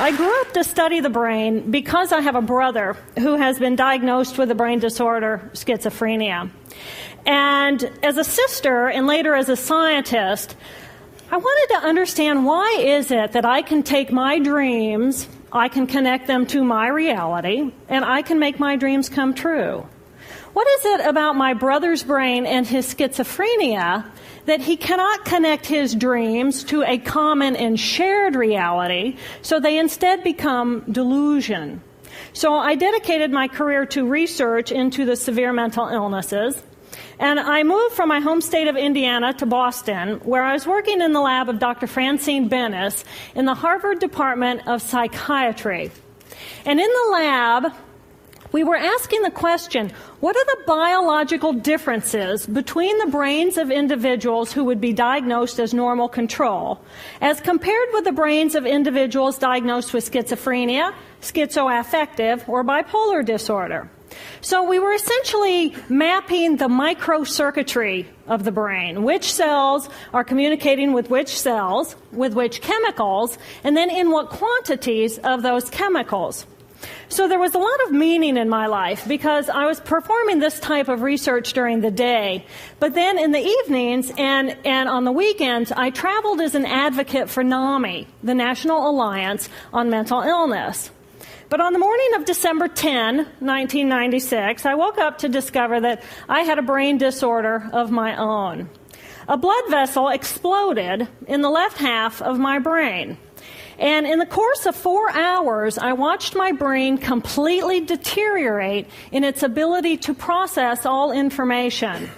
I grew up to study the brain because I have a brother who has been diagnosed with a brain disorder, schizophrenia. And as a sister and later as a scientist, I wanted to understand why is it that I can take my dreams, I can connect them to my reality, and I can make my dreams come true. What is it about my brother's brain and his schizophrenia that he cannot connect his dreams to a common and shared reality, so they instead become delusion? So I dedicated my career to research into the severe mental illnesses. And I moved from my home state of Indiana to Boston, where I was working in the lab of Dr. Francine Bennis in the Harvard Department of Psychiatry. And in the lab, we were asking the question, what are the biological differences between the brains of individuals who would be diagnosed as normal control, as compared with the brains of individuals diagnosed with schizophrenia, schizoaffective, or bipolar disorder? So we were essentially mapping the microcircuitry of the brain, which cells are communicating with which cells, with which chemicals, and then in what quantities of those chemicals. So there was a lot of meaning in my life because I was performing this type of research during the day. But then in the evenings and on the weekends, I traveled as an advocate for NAMI, the National Alliance on Mental Illness. But on the morning of December 10, 1996, I woke up to discover that I had a brain disorder of my own. A blood vessel exploded in the left half of my brain. And in the course of 4 hours, I watched my brain completely deteriorate in its ability to process all information.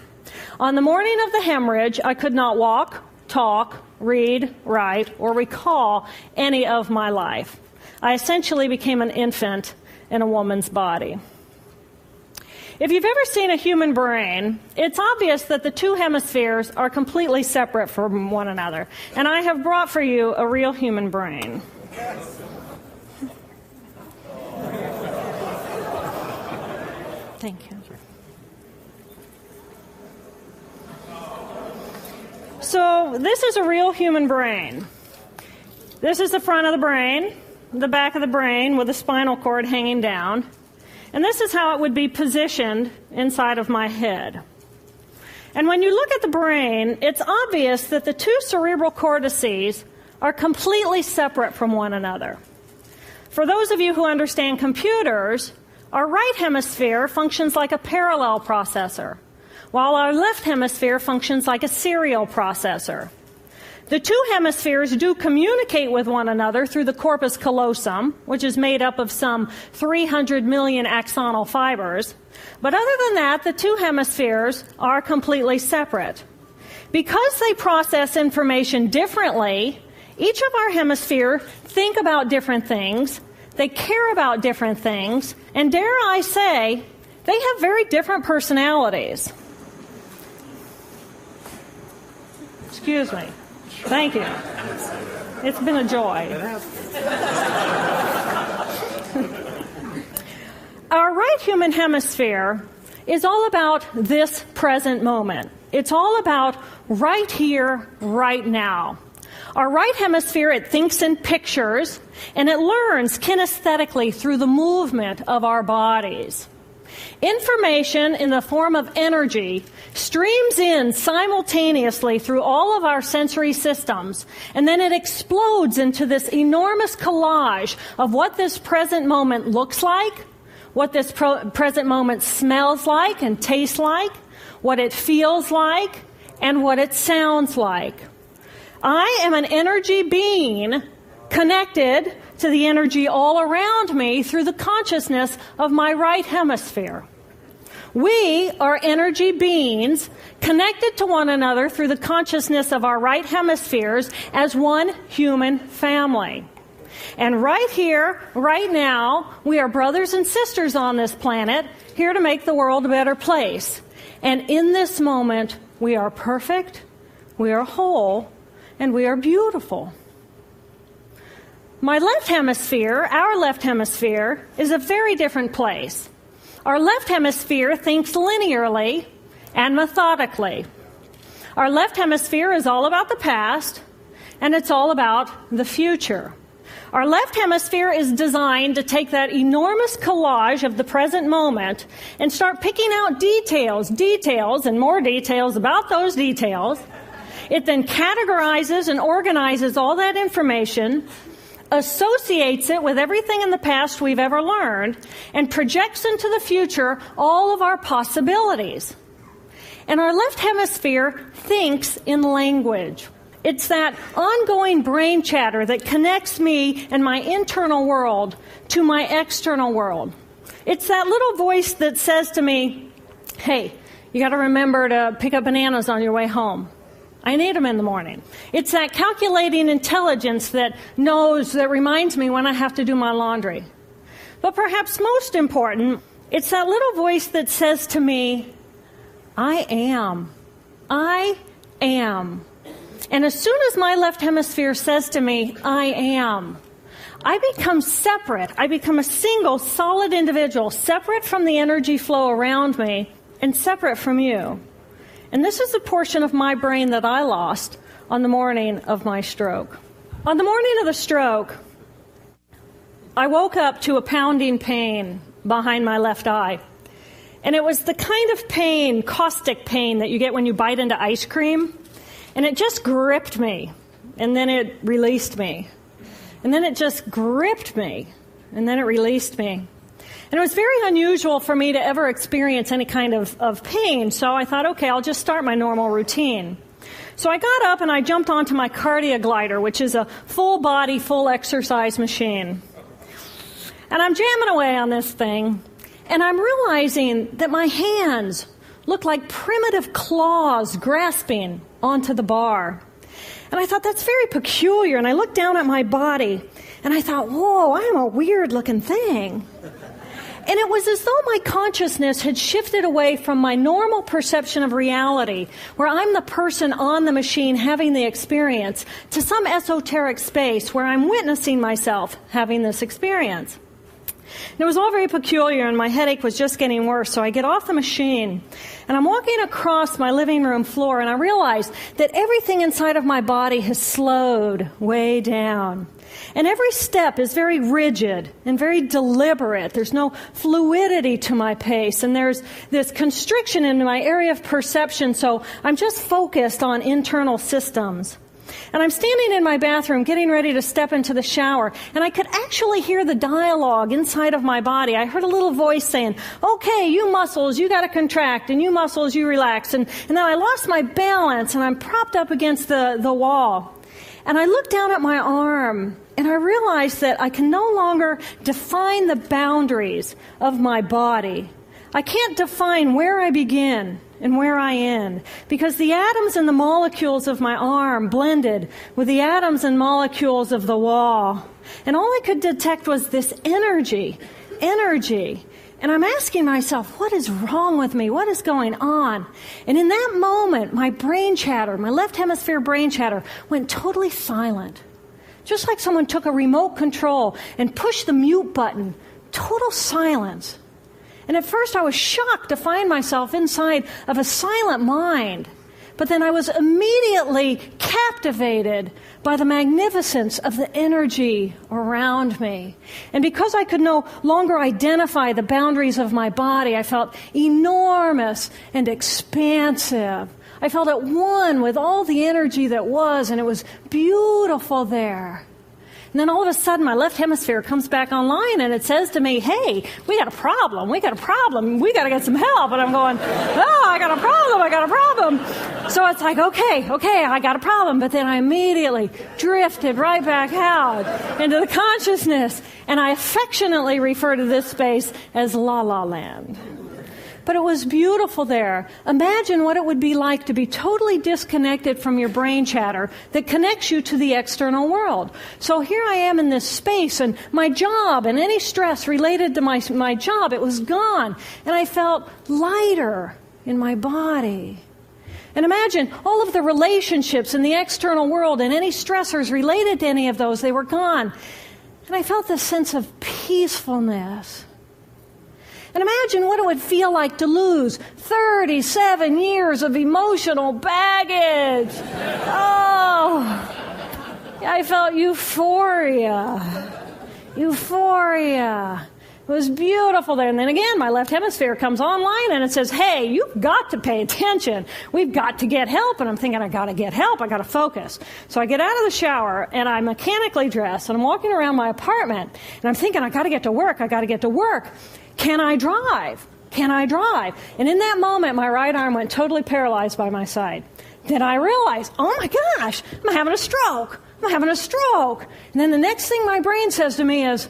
On the morning of the hemorrhage, I could not walk, talk, read, write, or recall any of my life. I essentially became an infant in a woman's body. If you've ever seen a human brain, it's obvious that the two hemispheres are completely separate from one another. And I have brought for you a real human brain. Thank you. So this is a real human brain. This is the front of the brain, the back of the brain with the spinal cord hanging down. And this is how it would be positioned inside of my head. And when you look at the brain, it's obvious that the two cerebral cortices are completely separate from one another. For those of you who understand computers, our right hemisphere functions like a parallel processor, while our left hemisphere functions like a serial processor. The two hemispheres do communicate with one another through the corpus callosum, which is made up of some 300 million axonal fibers. But other than that, the two hemispheres are completely separate. Because they process information differently, each of our hemispheres think about different things, they care about different things, and dare I say, they have very different personalities. Excuse me. Thank you. It's been a joy. Our right human hemisphere is all about this present moment. It's all about right here, right now. Our right hemisphere, it thinks in pictures, and it learns kinesthetically through the movement of our bodies. Information in the form of energy streams in simultaneously through all of our sensory systems, and then it explodes into this enormous collage of what this present moment looks like, what this present moment smells like and tastes like, what it feels like, and what it sounds like. I am an energy being connected to the energy all around me through the consciousness of my right hemisphere. We are energy beings connected to one another through the consciousness of our right hemispheres as one human family. And right here, right now, we are brothers and sisters on this planet, here to make the world a better place. And in this moment, we are perfect, we are whole, and we are beautiful. My left hemisphere, our left hemisphere, is a very different place. Our left hemisphere thinks linearly and methodically. Our left hemisphere is all about the past, and it's all about the future. Our left hemisphere is designed to take that enormous collage of the present moment and start picking out details, and more details about those details. It then categorizes and organizes all that information, associates it with everything in the past we've ever learned, and projects into the future all of our possibilities. And our left hemisphere thinks in language. It's that ongoing brain chatter that connects me and my internal world to my external world. It's that little voice that says to me, hey, you got to remember to pick up bananas on your way home. I need them in the morning. It's that calculating intelligence that reminds me when I have to do my laundry. But perhaps most important, it's that little voice that says to me, I am. And as soon as my left hemisphere says to me, I am, I become separate. I become a single, solid individual, separate from the energy flow around me and separate from you. And this is a portion of my brain that I lost on the morning of my stroke. On the morning of the stroke, I woke up to a pounding pain behind my left eye. And it was the kind of pain, caustic pain, that you get when you bite into ice cream. And it just gripped me, and then it released me. And then it just gripped me, and then it released me. And it was very unusual for me to ever experience any kind of pain, so I thought, okay, I'll just start my normal routine. So I got up and I jumped onto my cardio glider, which is a full-body, full exercise machine. And I'm jamming away on this thing, and I'm realizing that my hands look like primitive claws grasping onto the bar. And I thought, that's very peculiar. And I looked down at my body, and I thought, whoa, I'm a weird-looking thing. And it was as though my consciousness had shifted away from my normal perception of reality, where I'm the person on the machine having the experience, to some esoteric space where I'm witnessing myself having this experience. And it was all very peculiar, and my headache was just getting worse. So I get off the machine, and I'm walking across my living room floor, and I realize that everything inside of my body has slowed way down. And every step is very rigid and very deliberate. There's no fluidity to my pace, and there's this constriction in my area of perception, so I'm just focused on internal systems. And I'm standing in my bathroom getting ready to step into the shower, and I could actually hear the dialogue inside of my body. I heard a little voice saying, okay, you muscles, you got to contract, and you muscles, you relax. And then I lost my balance, and I'm propped up against the wall. And I looked down at my arm, and I realized that I can no longer define the boundaries of my body. I can't define where I begin and where I end, because the atoms and the molecules of my arm blended with the atoms and molecules of the wall. And all I could detect was this energy. And I'm asking myself, what is wrong with me? What is going on? And in that moment, my brain chatter, my left hemisphere brain chatter, went totally silent. Just like someone took a remote control and pushed the mute button. Total silence. And at first I was shocked to find myself inside of a silent mind. But then I was immediately captivated by the magnificence of the energy around me. And because I could no longer identify the boundaries of my body, I felt enormous and expansive. I felt at one with all the energy that was, and it was beautiful there. And then all of a sudden, my left hemisphere comes back online, and it says to me, hey, we got a problem, we got to get some help. And I'm going, I got a problem. So it's like, okay, I got a problem. But then I immediately drifted right back out into the consciousness, and I affectionately refer to this space as La La Land. But it was beautiful there. Imagine what it would be like to be totally disconnected from your brain chatter that connects you to the external world. So here I am in this space, and my job and any stress related to my job, it was gone. And I felt lighter in my body. And imagine all of the relationships in the external world and any stressors related to any of those, they were gone. And I felt this sense of peacefulness. And imagine what it would feel like to lose 37 years of emotional baggage. Oh, I I felt euphoria. Euphoria. It was beautiful there. And then again, my left hemisphere comes online and it says, hey, you've got to pay attention. We've got to get help. And I'm thinking, I got to get help. I got to focus. So I get out of the shower and I'm mechanically dressed and I'm walking around my apartment and I'm thinking, I got to get to work. I got to get to work. Can I drive? Can I drive? And in that moment, my right arm went totally paralyzed by my side. Then I realized, oh my gosh, I'm having a stroke. I'm having a stroke. And then the next thing my brain says to me is,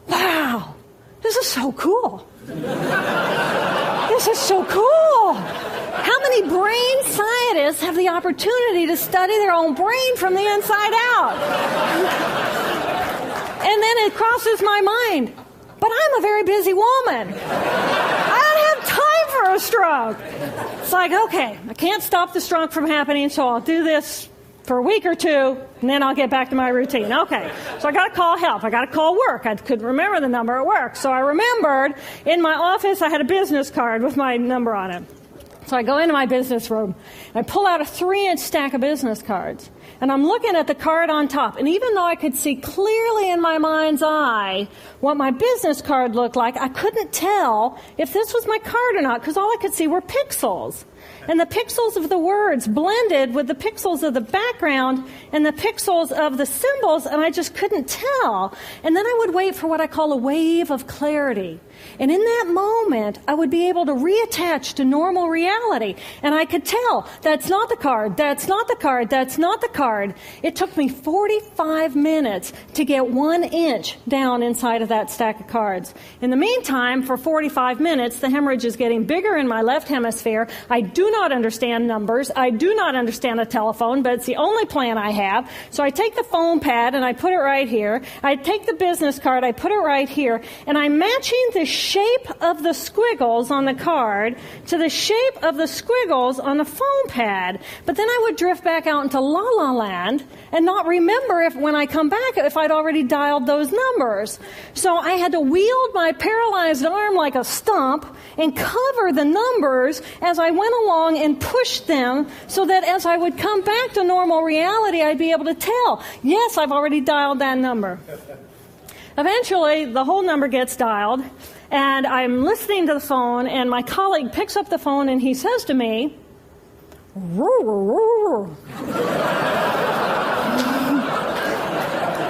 wow, this is so cool. This is so cool. How many brain scientists have the opportunity to study their own brain from the inside out? And then it crosses my mind, but I'm a very busy woman. I don't have time for a stroke. It's like, okay, I can't stop the stroke from happening, so I'll do this for a week or two, and then I'll get back to my routine. Okay, so I got to call help. I got to call work. I couldn't remember the number at work. So I remembered in my office I had a business card with my number on it. So I go into my business room, and I pull out a 3-inch stack of business cards. And I'm looking at the card on top. And even though I could see clearly in my mind's eye what my business card looked like, I couldn't tell if this was my card or not, because all I could see were pixels. And the pixels of the words blended with the pixels of the background and the pixels of the symbols, and I just couldn't tell. And then I would wait for what I call a wave of clarity. And in that moment, I would be able to reattach to normal reality. And I could tell, that's not the card, that's not the card, that's not the card. It took me 45 minutes to get 1 inch down inside of that stack of cards. In the meantime, for 45 minutes, the hemorrhage is getting bigger in my left hemisphere. I do not understand numbers. I do not understand a telephone, but it's the only plan I have. So I take the phone pad and I put it right here. I take the business card, I put it right here, and I'm matching the shape of the squiggles on the card to the shape of the squiggles on the phone pad. But then I would drift back out into la la land and not remember if when I come back if I'd already dialed those numbers. So I had to wield my paralyzed arm like a stump and cover the numbers as I went along and push them so that as I would come back to normal reality, I'd be able to tell, yes, I've already dialed that number. Eventually, the whole number gets dialed, and I'm listening to the phone, and my colleague picks up the phone, and he says to me, "Roo, roo, roo."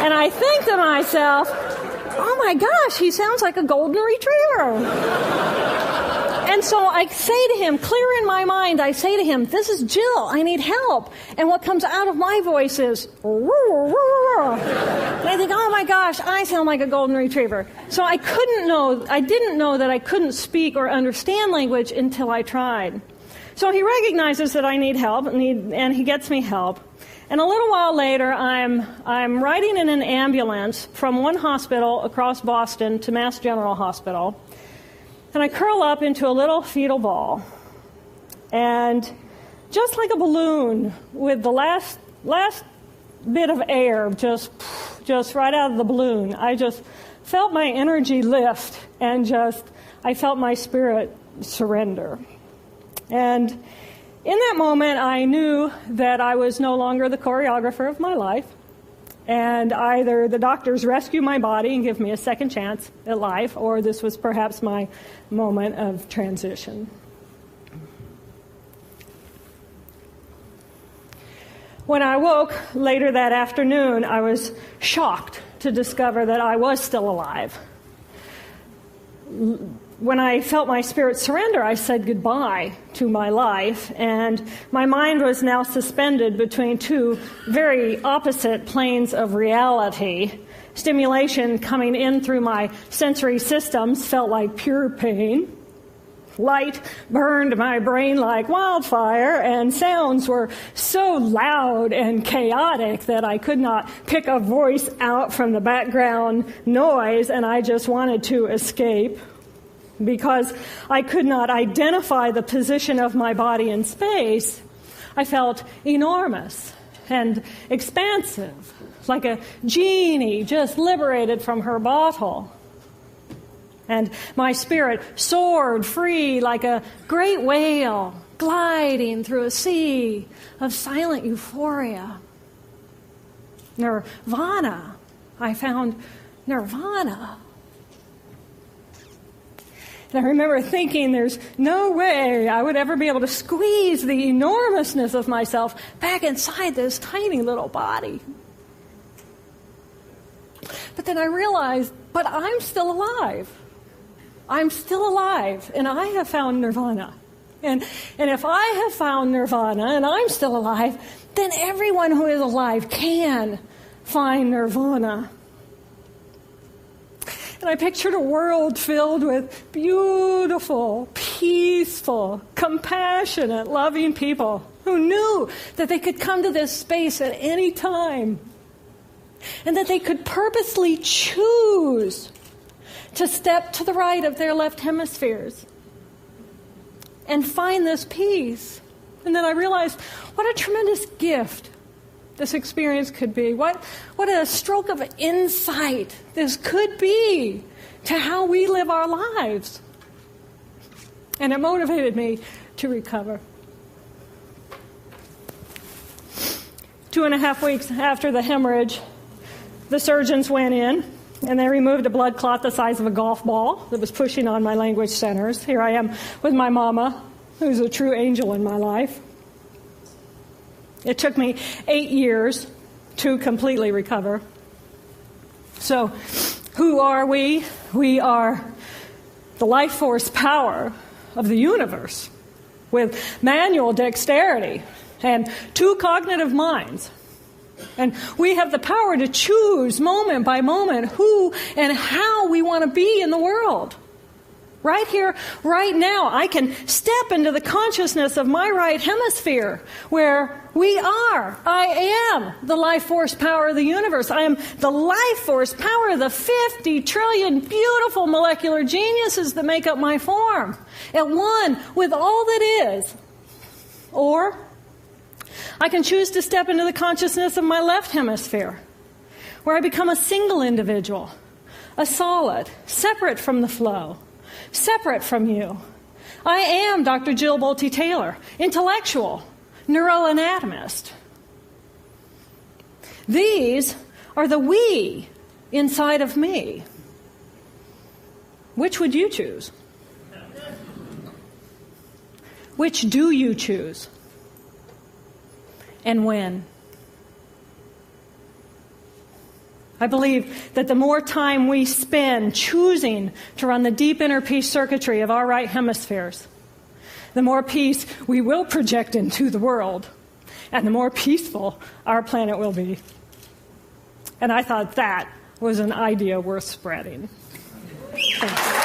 And I think to myself, oh my gosh, he sounds like a golden retriever. And so I say to him, clear in my mind, I say to him, this is Jill, I need help. And what comes out of my voice is, roo, roo, roo. And I think, oh my gosh, I sound like a golden retriever. So I didn't know that I couldn't speak or understand language until I tried. So he recognizes that I need help, and he gets me help. And a little while later, I'm riding in an ambulance from one hospital across Boston to Mass General Hospital. And I curl up into a little fetal ball. And just like a balloon with the last bit of air just right out of the balloon, I just felt my energy lift and I felt my spirit surrender. And in that moment, I knew that I was no longer the choreographer of my life. And either the doctors rescue my body and give me a second chance at life, or this was perhaps my moment of transition. When I woke later that afternoon, I was shocked to discover that I was still alive. When I felt my spirit surrender, I said goodbye to my life, and my mind was now suspended between two very opposite planes of reality. Stimulation coming in through my sensory systems felt like pure pain. Light burned my brain like wildfire, and sounds were so loud and chaotic that I could not pick a voice out from the background noise, and I just wanted to escape. Because I could not identify the position of my body in space, I felt enormous and expansive, like a genie just liberated from her bottle. And my spirit soared free like a great whale gliding through a sea of silent euphoria. nirvana. I found nirvana. And I remember thinking there's no way I would ever be able to squeeze the enormousness of myself back inside this tiny little body. But then I realized, but I'm still alive. I'm still alive, and I have found nirvana. And if I have found nirvana and I'm still alive, then everyone who is alive can find nirvana. And I pictured a world filled with beautiful, peaceful, compassionate, loving people who knew that they could come to this space at any time and that they could purposely choose to step to the right of their left hemispheres and find this peace. And then I realized what a tremendous gift this experience could be. What a stroke of insight this could be to how we live our lives. And it motivated me to recover. 2.5 weeks after the hemorrhage, the surgeons went in and they removed a blood clot the size of a golf ball that was pushing on my language centers. Here I am with my mama, who's a true angel in my life. It took me 8 years to completely recover. So, who are we? We are the life force power of the universe with manual dexterity and 2 cognitive minds. And we have the power to choose moment by moment who and how we want to be in the world. Right here, right now, I can step into the consciousness of my right hemisphere where I am the life force power of the universe. I am the life force power of the 50 trillion beautiful molecular geniuses that make up my form, at one with all that is. Or I can choose to step into the consciousness of my left hemisphere, where I become a single individual, a solid, separate from the flow, separate from you. I am Dr. Jill Bolte Taylor, intellectual, neuroanatomist. These are the we inside of me. Which would you choose? Which do you choose? And when? I believe that the more time we spend choosing to run the deep inner peace circuitry of our right hemispheres, the more peace we will project into the world, and the more peaceful our planet will be. And I thought that was an idea worth spreading. Thanks.